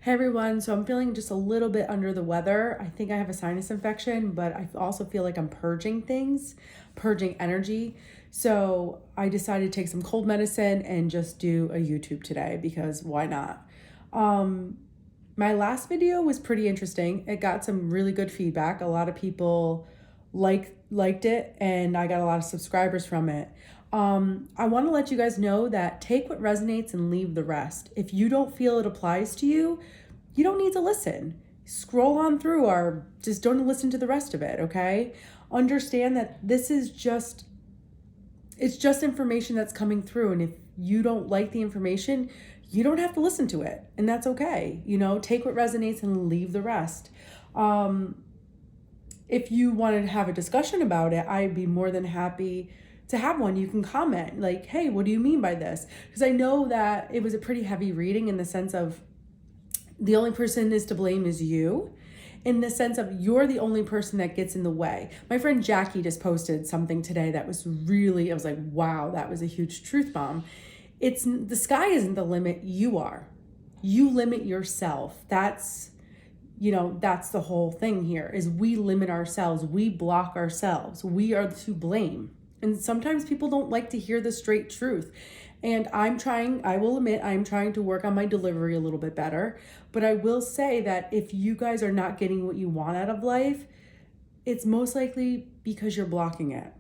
Hey everyone, so I'm feeling just a little bit under the weather. I think I have a sinus infection, but I also feel like I'm purging things, purging energy. So I decided to take some cold medicine and just do a YouTube today because why not? My last video was pretty interesting. It got some really good feedback. A lot of people liked it and I got a lot of subscribers from it. I want to let you guys know that take what resonates and leave the rest. If you don't feel it applies to you, you don't need to listen. Scroll on through or just don't listen to the rest of it, okay? Understand that it's just information that's coming through. And if you don't like the information, you don't have to listen to it. And that's okay. Take what resonates and leave the rest. If you wanted to have a discussion about it, I'd be more than happy to have one. You can comment like, hey, what do you mean by this? Because I know that it was a pretty heavy reading in the sense of the only person is to blame is you, in the sense of you're the only person that gets in the way. My friend Jackie just posted something today that was I was like, wow, that was a huge truth bomb. The sky isn't the limit, you are. You limit yourself. That's the whole thing here is we limit ourselves. We block ourselves. We are to blame. And sometimes people don't like to hear the straight truth. And I will admit, I'm trying to work on my delivery a little bit better. But I will say that if you guys are not getting what you want out of life, it's most likely because you're blocking it.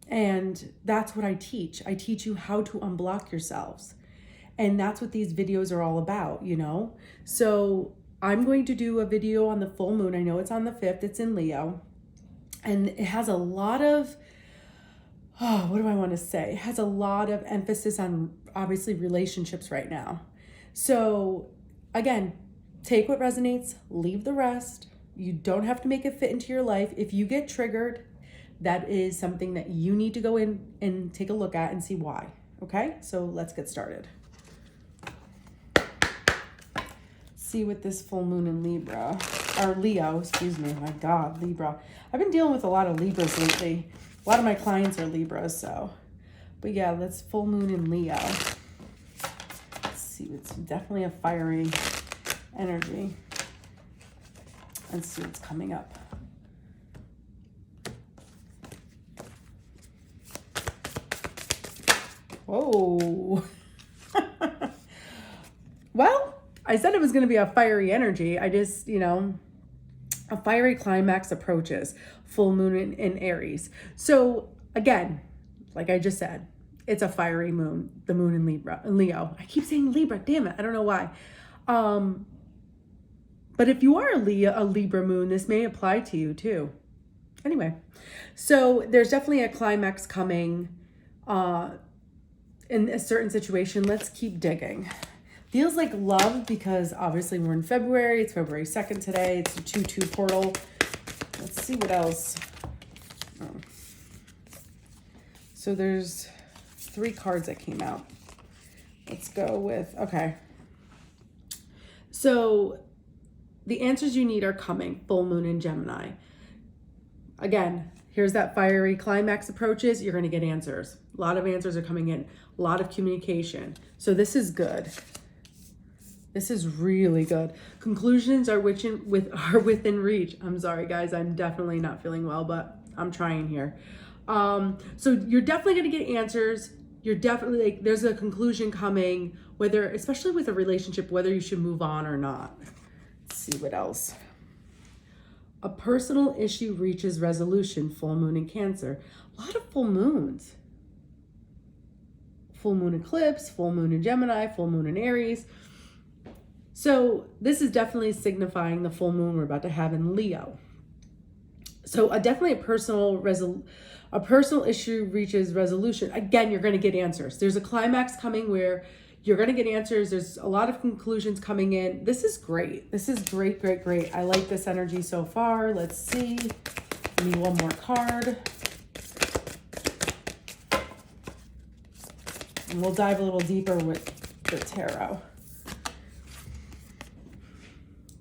And that's what I teach. I teach you how to unblock yourselves. And that's what these videos are all about, So I'm going to do a video on the full moon. I know it's on the 5th. It's in Leo. And it has a lot of, what do I want to say? It has a lot of emphasis on, obviously, relationships right now. So, again, take what resonates, leave the rest. You don't have to make it fit into your life. If you get triggered, that is something that you need to go in and take a look at and see why. Okay? So, let's get started. See what this full moon in Leo, my God, Libra. I've been dealing with a lot of Libras lately. A lot of my clients are Libras, so. But yeah, let's full moon in Leo. Let's see, it's definitely a fiery energy. Let's see what's coming up. Whoa. Well, I said it was going to be a fiery energy. I just, a fiery climax approaches, full moon in Aries. So again, like I just said, it's a fiery moon, the moon in Leo. I keep saying Libra, damn it. I don't know why. But if you are a Libra moon, this may apply to you too. Anyway, so there's definitely a climax coming in a certain situation. Let's keep digging. Feels like love because obviously we're in February. It's February 2nd today. It's a 2-2 portal. Let's see what else. Oh. So there's 3 cards that came out. Let's go with, okay. So the answers you need are coming. Full moon in Gemini. Again, here's that fiery climax approaches. You're going to get answers. A lot of answers are coming in. A lot of communication. So this is good. This is really good. Conclusions are within reach. I'm sorry, guys. I'm definitely not feeling well, but I'm trying here. So you're definitely going to get answers. You're definitely there's a conclusion coming, especially with a relationship, whether you should move on or not. Let's see what else. A personal issue reaches resolution. Full moon in Cancer. A lot of full moons. Full moon eclipse, full moon in Gemini, full moon in Aries. So this is definitely signifying the full moon we're about to have in Leo. So definitely a personal issue reaches resolution. Again, you're going to get answers. There's a climax coming where you're going to get answers. There's a lot of conclusions coming in. This is great. This is great, great, great. I like this energy so far. Let's see. Give me one more card. And we'll dive a little deeper with the tarot.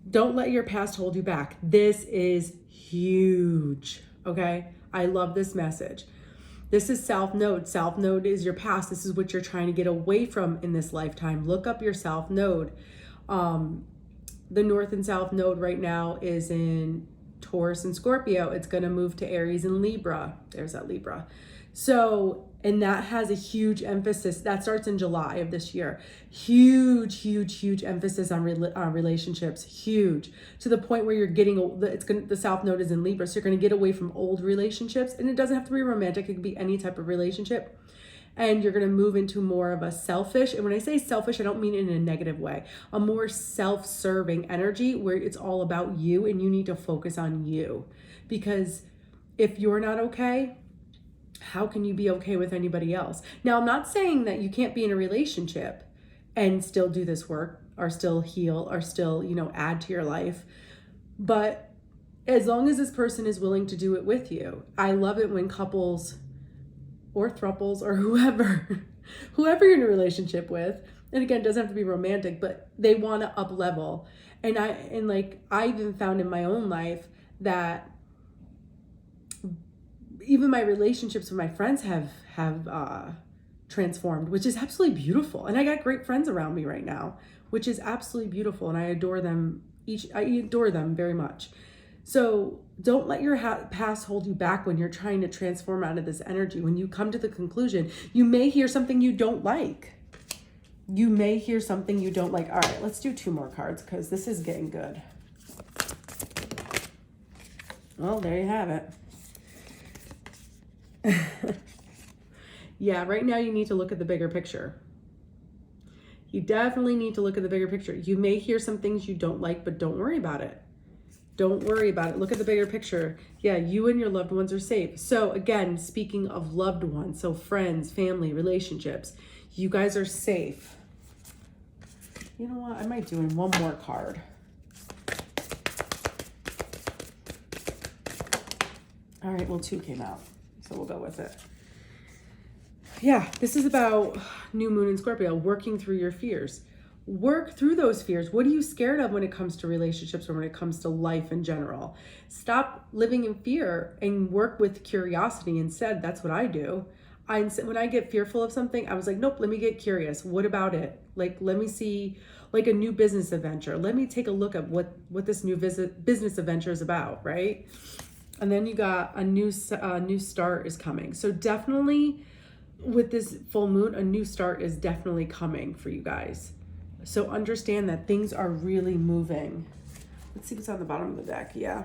Don't let your past hold you back. This is huge, okay? I love this message. This is South Node. South Node is your past. This is what you're trying to get away from in this lifetime. Look up your South Node. the North and South node right now is in Taurus and Scorpio. It's going to move to Aries and Libra. There's that Libra. So, and that has a huge emphasis. That starts in July of this year. Huge emphasis on relationships. Huge, to the point where you're getting, the South node is in Libra. So you're going to get away from old relationships, and it doesn't have to be romantic. It could be any type of relationship. And you're going to move into more of a selfish, and when I say selfish, I don't mean it in a negative way, a more self-serving energy where it's all about you and you need to focus on you. Because if you're not okay, how can you be okay with anybody else? Now, I'm not saying that you can't be in a relationship and still do this work or still heal or still, add to your life. But as long as this person is willing to do it with you, I love it when couples or thruples or whoever you're in a relationship with, and again, it doesn't have to be romantic, but they want to up level. And I even found in my own life that even my relationships with my friends have transformed, which is absolutely beautiful. And I got great friends around me right now, which is absolutely beautiful. And I adore them I adore them very much. So don't let your past hold you back when you're trying to transform out of this energy. When you come to the conclusion, you may hear something you don't like. You may hear something you don't like. All right, let's do 2 more cards because this is getting good. Well, there you have it. Yeah, right now you need to look at the bigger picture. You definitely need to look at the bigger picture. You may hear some things you don't like, but don't worry about it. Don't worry about it. Look at the bigger picture. Yeah, you and your loved ones are safe. So again, speaking of loved ones, so friends, family, relationships, you guys are safe. You know what? I might do one more card. All right, well, 2 came out, so we'll go with it. Yeah, this is about new moon in Scorpio, working through your fears. Work through those fears. What are you scared of when it comes to relationships or when it comes to life in general? Stop living in fear and work with curiosity instead. That's what I do. When I get fearful of something, I was like, nope, let me get curious. What about it? Like, let me see like a new business adventure. Let me take a look at what this new business adventure is about, right? And then you got a new start is coming. So definitely with this full moon, a new start is definitely coming for you guys. So understand that things are really moving. Let's see what's on the bottom of the deck. Yeah.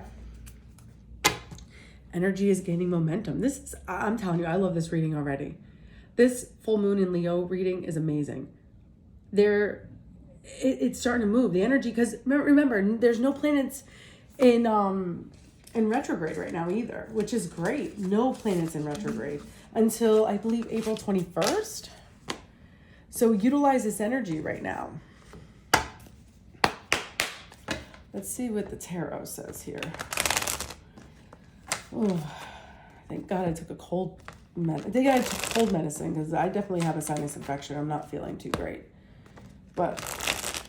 Energy is gaining momentum. I'm telling you, I love this reading already. This full moon in Leo reading is amazing. It's starting to move. The energy, because remember, there's no planets in retrograde right now either, which is great. No planets in retrograde until I believe April 21st. So utilize this energy right now. Let's see what the tarot says here. Oh, thank God I took a cold medicine because I definitely have a sinus infection. I'm not feeling too great. But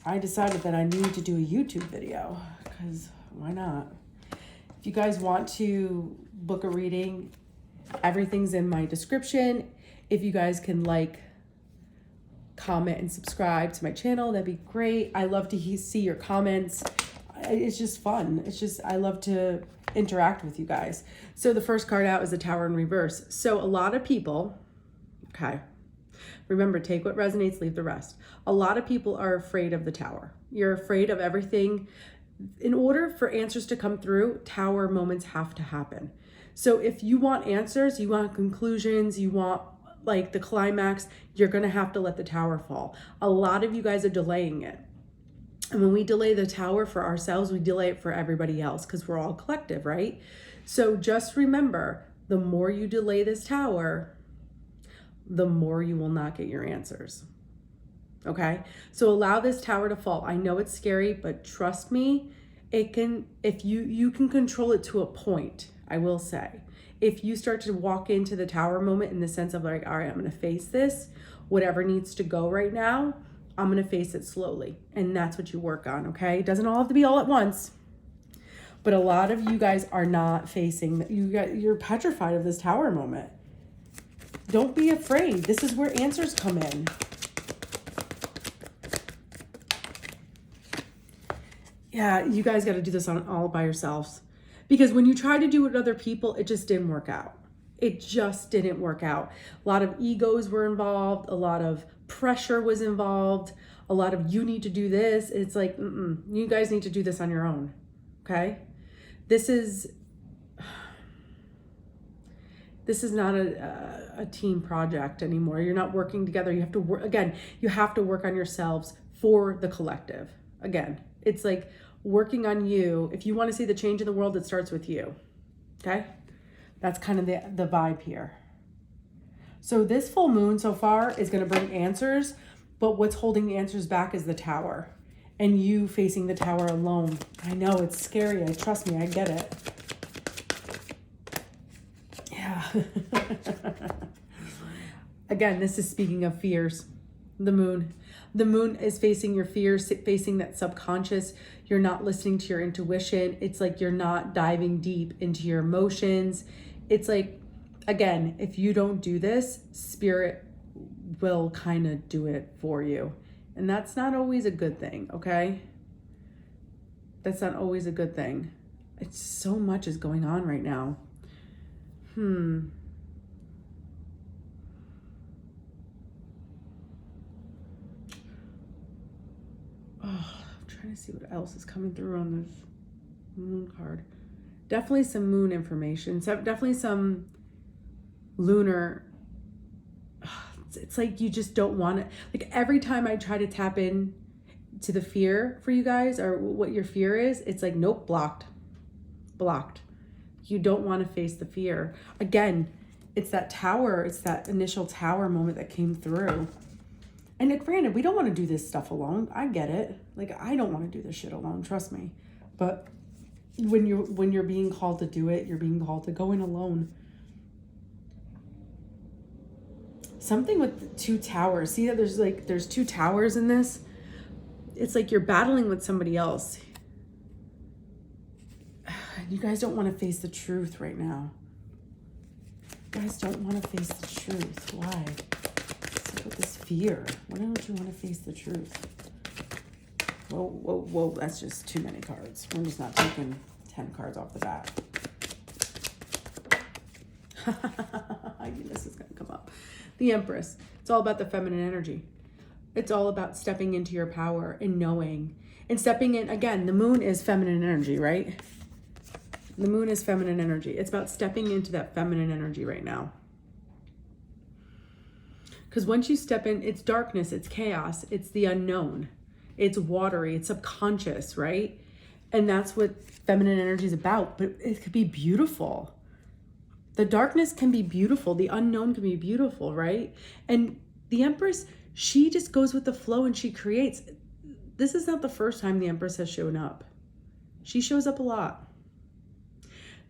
I decided that I need to do a YouTube video because why not? If you guys want to book a reading, everything's in my description. If you guys can comment and subscribe to my channel, that'd be great. I love to see your comments. It's just fun. I love to interact with you guys. So the first card out is the Tower in reverse. So a lot of people, okay, remember, take what resonates, leave the rest. A lot of people are afraid of the Tower. You're afraid of everything. In order for answers to come through, Tower moments have to happen. So if you want answers, you want conclusions, you want the climax, you're going to have to let the Tower fall. A lot of you guys are delaying it. And when we delay the Tower for ourselves, we delay it for everybody else because we're all collective, right? So just remember, the more you delay this Tower, the more you will not get your answers. Okay? So allow this Tower to fall. I know it's scary, but trust me, if you can control it to a point, I will say. If you start to walk into the Tower moment in the sense of all right, I'm going to face this, whatever needs to go right now, I'm going to face it slowly. And that's what you work on, okay? It doesn't all have to be all at once. But a lot of you guys are not facing, you're petrified of this Tower moment. Don't be afraid. This is where answers come in. Yeah, you guys got to do this on all by yourselves. Because when you try to do it with other people, it just didn't work out. It just didn't work out. A lot of egos were involved. A lot of pressure was involved. A lot of you need to do this. It's like, you guys need to do this on your own. Okay? This is not a team project anymore. You're not working together. You have to work, again, you have to work on yourselves for the collective. Again, it's like working on you. If you want to see the change in the world, it starts with you. Okay? That's kind of the vibe here. So this full moon so far is going to bring answers, but what's holding the answers back is the tower. And you facing the tower alone. I know, it's scary. Trust me, I get it. Yeah. Again, this is speaking of fears. The moon. The moon is facing your fears, facing that subconscious. You're not listening to your intuition. It's like you're not diving deep into your emotions. It's like, again, if you don't do this, spirit will kind of do it for you. And that's not always a good thing, okay? That's not always a good thing. It's so much is going on right now. Oh, I'm trying to see what else is coming through on this moon card. Definitely some moon information. So definitely some lunar. It's like you just don't want it. Like every time I try to tap in to the fear for you guys or what your fear is, it's like, nope, blocked. You don't want to face the fear. Again, it's that tower. It's that initial tower moment that came through. And granted, we don't want to do this stuff alone. I get it. Like, I don't want to do this shit alone. Trust me. But when you're being called to do it, you're being called to go in alone. Something with 2 towers. See that there's 2 towers in this? It's like you're battling with somebody else. You guys don't want to face the truth right now. You guys don't want to face the truth. Why? What's up with this fear? Why don't you want to face the truth? Whoa. That's just too many cards. We're just not taking 10 cards off the bat. I knew this is going to come up. The Empress. It's all about the feminine energy. It's all about stepping into your power and knowing. And stepping in, again, the moon is feminine energy, right? The moon is feminine energy. It's about stepping into that feminine energy right now. Because once you step in, it's darkness, it's chaos, it's the unknown. It's watery, it's subconscious, right? And that's what feminine energy is about. But it could be beautiful. The darkness can be beautiful. The unknown can be beautiful, right? And the Empress, she just goes with the flow and she creates. This is not the first time the Empress has shown up. She shows up a lot.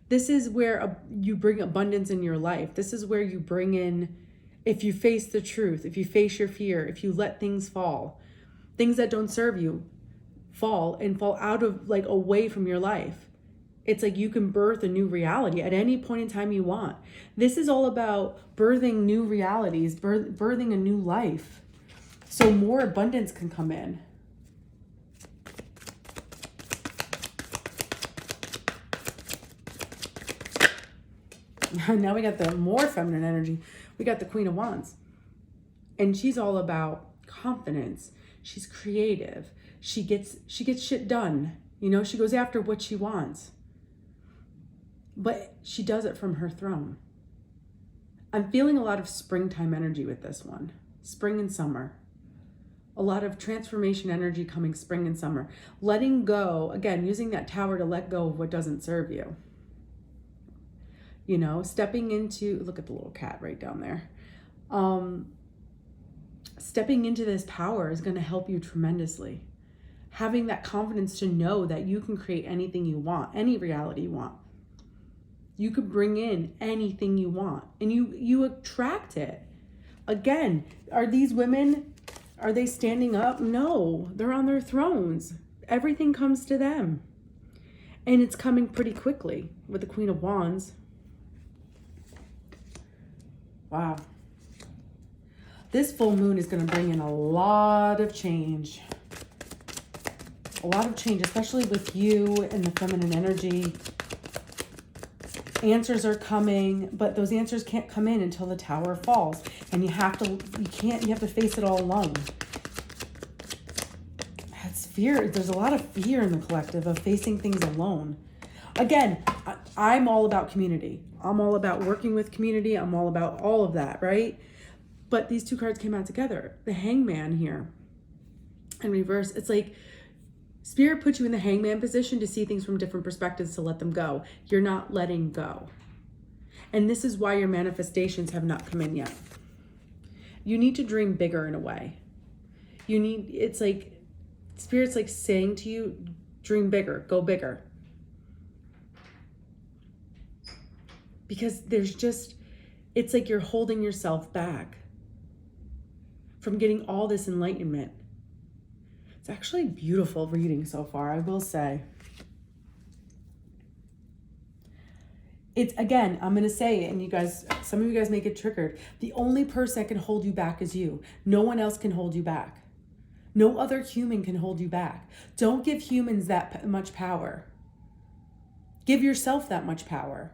This is where you bring abundance in your life. This is where you bring in, if you face the truth, if you face your fear, if you let things fall, things that don't serve you fall out of, like, away from your life. It's like you can birth a new reality at any point in time you want. This is all about birthing new realities, birthing a new life. So more abundance can come in. Now we got the more feminine energy. We got the Queen of Wands. And she's all about confidence. She's creative. She gets shit done. You know, she goes after what she wants. But she does it from her throne. I'm feeling a lot of springtime energy with this one. Spring and summer. A lot of transformation energy coming spring and summer. Letting go, again, using that tower to let go of what doesn't serve you. You know, stepping into, look at the little cat right down there. Stepping into this power is going to help you tremendously. Having that confidence to know that you can create anything you want, any reality you want. You could bring in anything you want and you attract it. Again, are these women, are they standing up? No, they're on their thrones. Everything comes to them. And it's coming pretty quickly with the Queen of Wands. Wow. This full moon is going to bring in a lot of change. a lot of change, especially with you and the feminine energy. Answers are coming, but those answers can't come in until the tower falls. And you have to face it all alone. That's fear. There's a lot of fear in the collective of facing things alone. Again, I'm all about community. I'm all about working with community. I'm all about all of that, right? But these two cards came out together. The Hangman here in reverse. It's like Spirit put you in the Hangman position to see things from different perspectives, to let them go. You're not letting go. And this is why your manifestations have not come in yet. You need to dream bigger in a way. It's like Spirit's like saying to you, dream bigger, go bigger. Because it's like you're holding yourself back from getting all this enlightenment. It's actually a beautiful reading so far, I will say. It's, again, I'm going to say it, and you guys, some of you guys may get triggered. The only person that can hold you back is you. No one else can hold you back. No other human can hold you back. Don't give humans that much power. Give yourself that much power.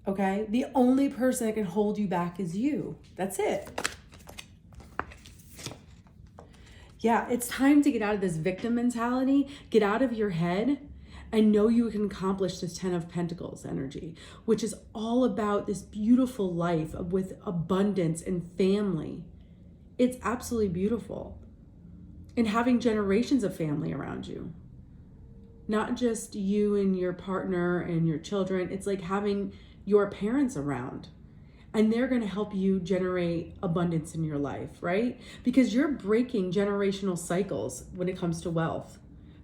Okay? The only person that can hold you back is you. That's it. Yeah, it's time to get out of this victim mentality, get out of your head, and know you can accomplish this 10 of Pentacles energy, which is all about this beautiful life with abundance and family. It's absolutely beautiful. And having generations of family around you. Not just you and your partner and your children. It's like having your parents around. And they're going to help you generate abundance in your life, right? Because you're breaking generational cycles when it comes to wealth,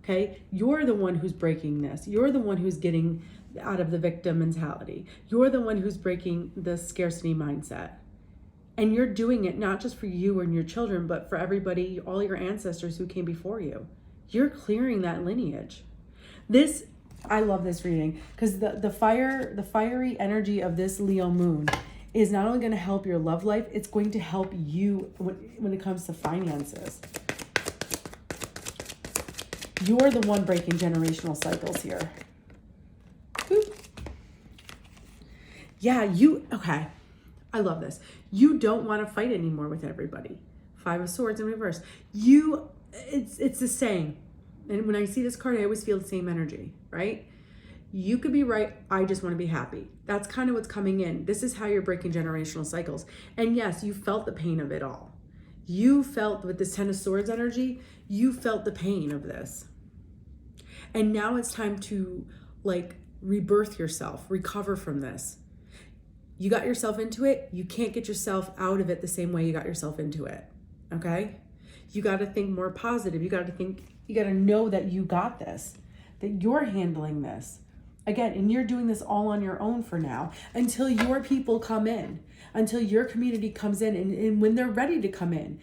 okay? You're the one who's breaking this. You're the one who's getting out of the victim mentality. You're the one who's breaking the scarcity mindset. And you're doing it not just for you and your children, but for everybody, all your ancestors who came before you. You're clearing that lineage. I love this reading because the fiery energy of this Leo moon is not only going to help your love life, it's going to help you when it comes to finances. You're the one breaking generational cycles here. Boop. Yeah, okay. I love this. You don't want to fight anymore with everybody. 5 of Swords in reverse. It's the saying. And when I see this card, I always feel the same energy, right? You could be right. I just want to be happy. That's kind of what's coming in. This is how you're breaking generational cycles. And yes, you felt the pain of it all. You felt with this 10 of Swords energy, you felt the pain of this. And now it's time to rebirth yourself, recover from this. You got yourself into it. You can't get yourself out of it the same way you got yourself into it. Okay? You got to think more positive. You got to know that you got this, that you're handling this. Again, and you're doing this all on your own for now until your people come in, until your community comes in and when they're ready to come in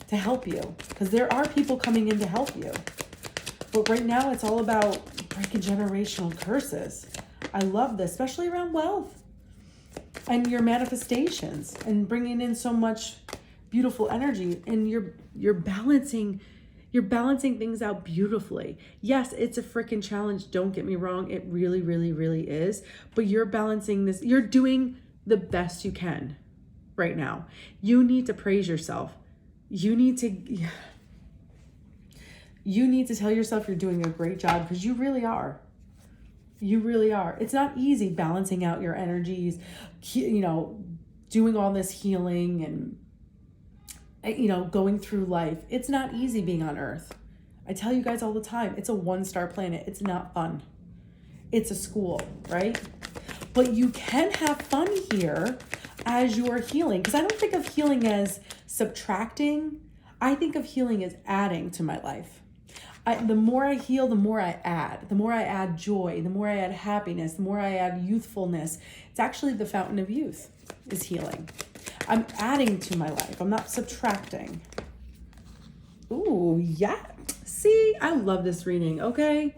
to help you, because there are people coming in to help you. But right now it's all about breaking generational curses. I love this, especially around wealth and your manifestations and bringing in so much beautiful energy, and you're balancing things out beautifully. Yes, it's a freaking challenge. Don't get me wrong. It really, really, really is. But you're balancing this. You're doing the best you can right now. You need to praise yourself. You need to tell yourself you're doing a great job, because you really are. You really are. It's not easy balancing out your energies, doing all this healing and going through life. It's not easy being on Earth. I tell you guys all the time, it's a 1-star planet. It's not fun. It's a school, right? But you can have fun here as you're healing. Because I don't think of healing as subtracting. I think of healing as adding to my life. The more I heal, the more I add. The more I add joy, the more I add happiness, the more I add youthfulness. It's actually the fountain of youth is healing. I'm adding to my life. I'm not subtracting. Ooh, yeah. See, I love this reading, okay?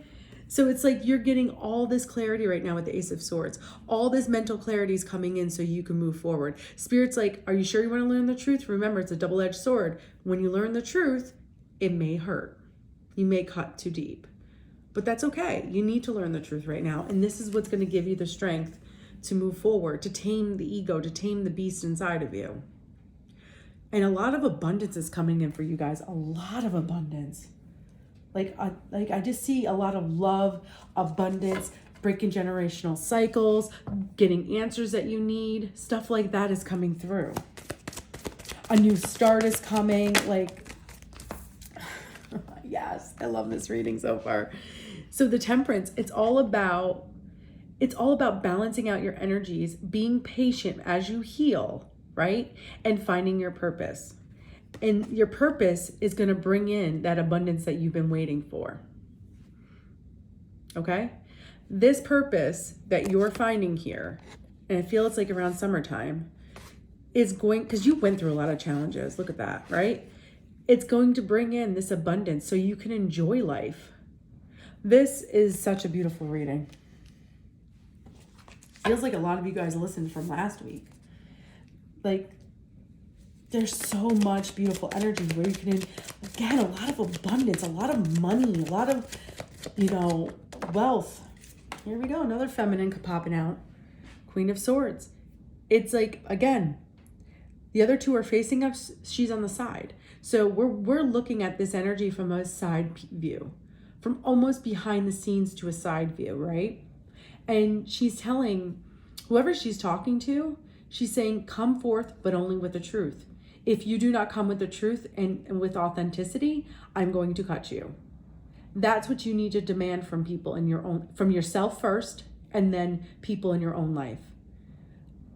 So it's like you're getting all this clarity right now with the Ace of Swords. All this mental clarity is coming in so you can move forward. Spirit's like, are you sure you want to learn the truth? Remember, it's a double-edged sword. When you learn the truth, it may hurt. You may cut too deep. But that's okay. You need to learn the truth right now. And this is what's going to give you the strength to move forward, to tame the ego, to tame the beast inside of you. And a lot of abundance is coming in for you guys. A lot of abundance. Like I just see a lot of love, abundance, breaking generational cycles, getting answers that you need. Stuff like that is coming through. A new start is coming. Like, yes, I love this reading so far. So the Temperance, it's all about balancing out your energies, being patient as you heal, right? And finding your purpose. And your purpose is going to bring in that abundance that you've been waiting for. Okay? This purpose that you're finding here, and I feel it's like around summertime, is going, because you went through a lot of challenges. Look at that, right? It's going to bring in this abundance so you can enjoy life. This is such a beautiful reading. Feels like a lot of you guys listened from last week. Like, there's so much beautiful energy where you can, again, a lot of abundance, a lot of money, a lot of, wealth. Here we go, another feminine popping out. Queen of Swords. It's like, again, the other two are facing us, she's on the side. So we're looking at this energy from a side view, from almost behind the scenes to a side view, right? And she's telling whoever she's talking to, she's saying, come forth, but only with the truth. If you do not come with the truth and with authenticity, I'm going to cut you. That's what you need to demand from people from yourself first, and then people in your own life.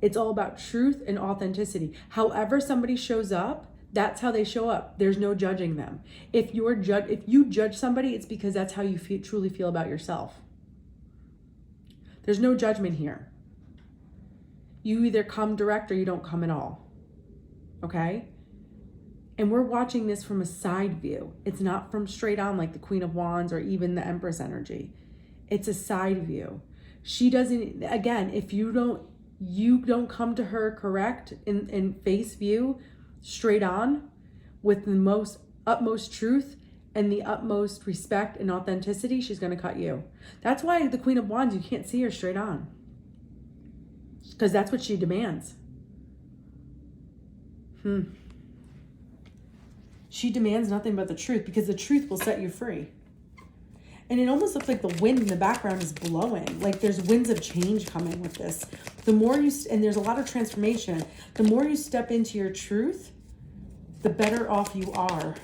It's all about truth and authenticity. However somebody shows up, that's how they show up. There's no judging them. If you judge somebody, it's because that's how you truly feel about yourself. There's no judgment here. You either come direct or you don't come at all. Okay? And we're watching this from a side view. It's not from straight on like the Queen of Wands or even the Empress energy. It's a side view. She doesn't, again, if you don't come to her correct in face view, straight on, with the utmost truth and the utmost respect and authenticity, she's going to cut you. That's why the Queen of Wands, you can't see her straight on. Because that's what she demands. She demands nothing but the truth, because the truth will set you free. And it almost looks like the wind in the background is blowing. Like there's winds of change coming with this. The more and there's a lot of transformation. The more you step into your truth, the better off you are.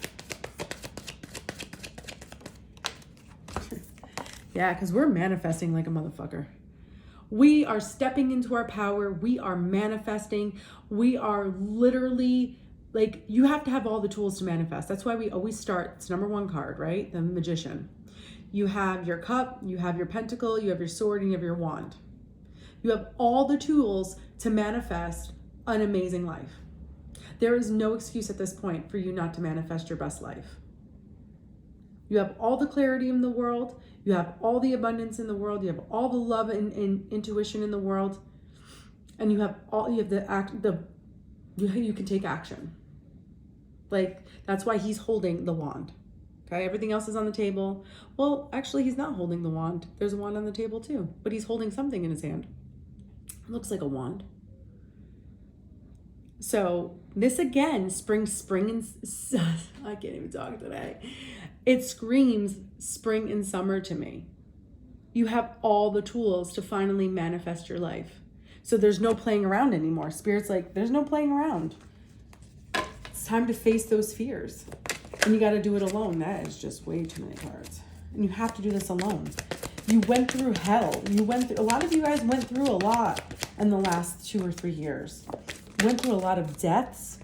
Yeah, because we're manifesting like a motherfucker. We are stepping into our power. We are manifesting. We are literally, like, you have to have all the tools to manifest. That's why we always start, it's number one card, right? The Magician. You have your cup, you have your pentacle, you have your sword, and you have your wand. You have all the tools to manifest an amazing life. There is no excuse at this point for you not to manifest your best life. You have all the clarity in the world. You have all the abundance in the world. You have all the love and intuition in the world. And you can take action. Like, that's why he's holding the wand. Okay, everything else is on the table. Well, actually, he's not holding the wand. There's a wand on the table too, but he's holding something in his hand. It looks like a wand. So this again, spring and I can't even talk today. It screams spring and summer to me. You have all the tools to finally manifest your life. So there's no playing around anymore. Spirit's like, there's no playing around. It's time to face those fears. And you got to do it alone. That is just way too many cards. And you have to do this alone. You went through hell. A lot of you guys went through a lot in the last 2 or 3 years. Went through a lot of deaths,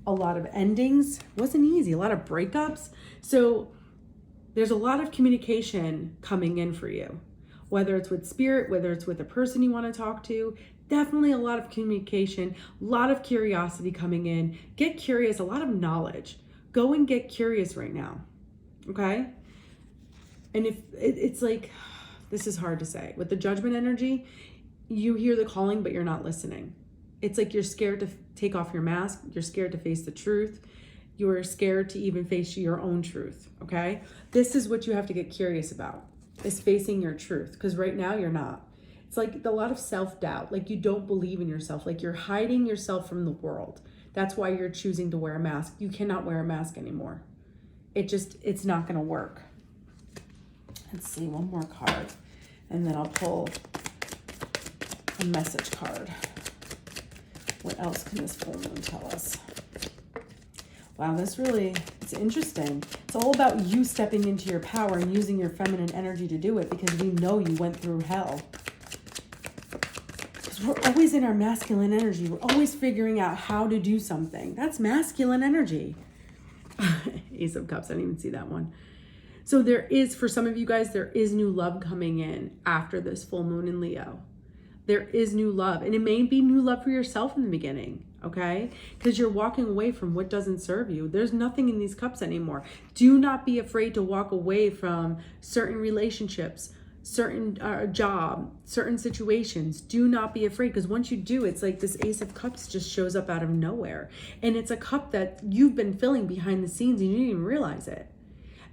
a lot of endings. It wasn't easy. A lot of breakups. So there's a lot of communication coming in for you. Whether it's with spirit, whether it's with a person you want to talk to, definitely a lot of communication, a lot of curiosity coming in. Get curious, a lot of knowledge. Go and get curious right now, okay? And if it's like, this is hard to say. With the Judgment energy, you hear the calling, but you're not listening. It's like you're scared to take off your mask. You're scared to face the truth. You are scared to even face your own truth, okay? This is what you have to get curious about, is facing your truth, because right now you're not. It's like a lot of self-doubt, like you don't believe in yourself, like you're hiding yourself from the world. That's why you're choosing to wear a mask. You cannot wear a mask anymore. It's not gonna work. Let's see, one more card, and then I'll pull a message card. What else can this full moon tell us? Wow, it's interesting. It's all about you stepping into your power and using your feminine energy to do it, because we know you went through hell. Because we're always in our masculine energy. We're always figuring out how to do something. That's masculine energy. Ace of Cups, I didn't even see that one. So for some of you guys, there is new love coming in after this full moon in Leo. There is new love, and it may be new love for yourself in the beginning, okay? Because you're walking away from what doesn't serve you. There's nothing in these cups anymore. Do not be afraid to walk away from certain relationships, certain job, certain situations. Do not be afraid, because once you do, it's like this Ace of Cups just shows up out of nowhere. And it's a cup that you've been filling behind the scenes and you didn't even realize it.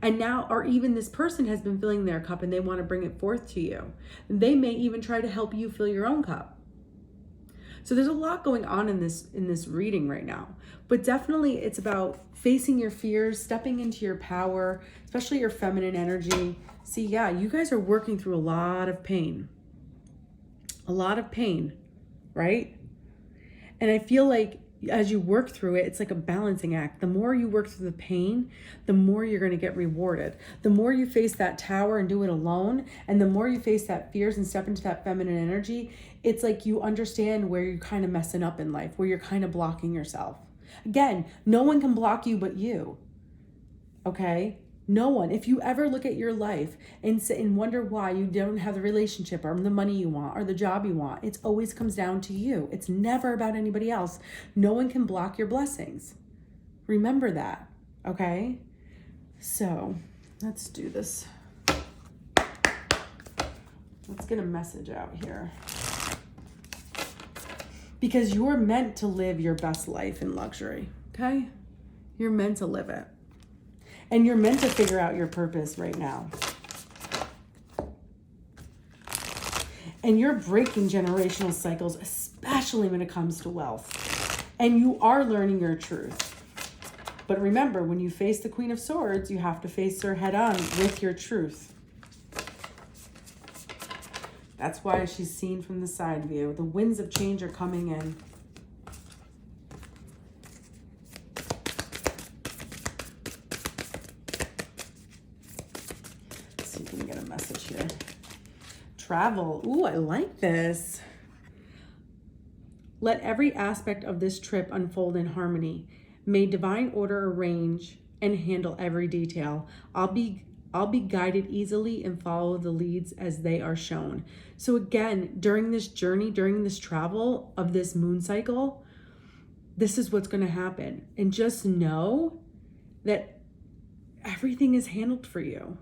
And now, or even this person has been filling their cup and they want to bring it forth to you. They may even try to help you fill your own cup. So there's a lot going on in this reading right now. But definitely it's about facing your fears, stepping into your power, especially your feminine energy. See, yeah, you guys are working through a lot of pain. A lot of pain, right? And I feel like as you work through it, it's like a balancing act. The more you work through the pain, the more you're going to get rewarded. The more you face that tower and do it alone, and the more you face that fears and step into that feminine energy, it's like you understand where you're kind of messing up in life, where you're kind of blocking yourself. Again, no one can block you but you. Okay? No one. If you ever look at your life and sit and wonder why you don't have the relationship or the money you want or the job you want, it always comes down to you. It's never about anybody else. No one can block your blessings. Remember that, okay? So let's do this. Let's get a message out here. Because you're meant to live your best life in luxury, okay? You're meant to live it. And you're meant to figure out your purpose right now. And you're breaking generational cycles, especially when it comes to wealth. And you are learning your truth. But remember, when you face the Queen of Swords, you have to face her head on with your truth. That's why she's seen from the side view. The winds of change are coming in. Message here. Travel. Ooh, I like this. Let every aspect of this trip unfold in harmony. May divine order arrange and handle every detail. I'll be guided easily and follow the leads as they are shown. So again, during this journey, during this travel of this moon cycle, this is what's going to happen. And just know that everything is handled for you.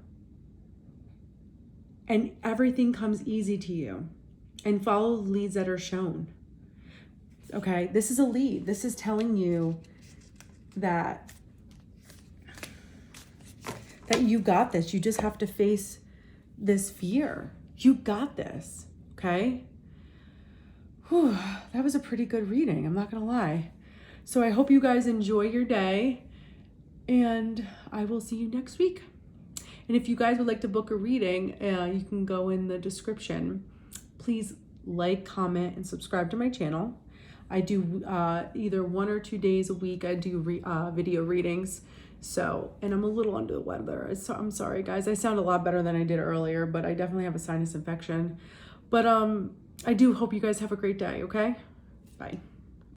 And everything comes easy to you. And follow the leads that are shown. Okay, this is a lead. This is telling you that you got this. You just have to face this fear. You got this, okay? Whew, that was a pretty good reading, I'm not gonna lie. So I hope you guys enjoy your day, and I will see you next week. And if you guys would like to book a reading, you can go in the description. Please like, comment, and subscribe to my channel. I do either 1 or 2 days a week. I do video readings. So, and I'm a little under the weather. I'm sorry, guys. I sound a lot better than I did earlier, but I definitely have a sinus infection. But I do hope you guys have a great day, okay? Bye.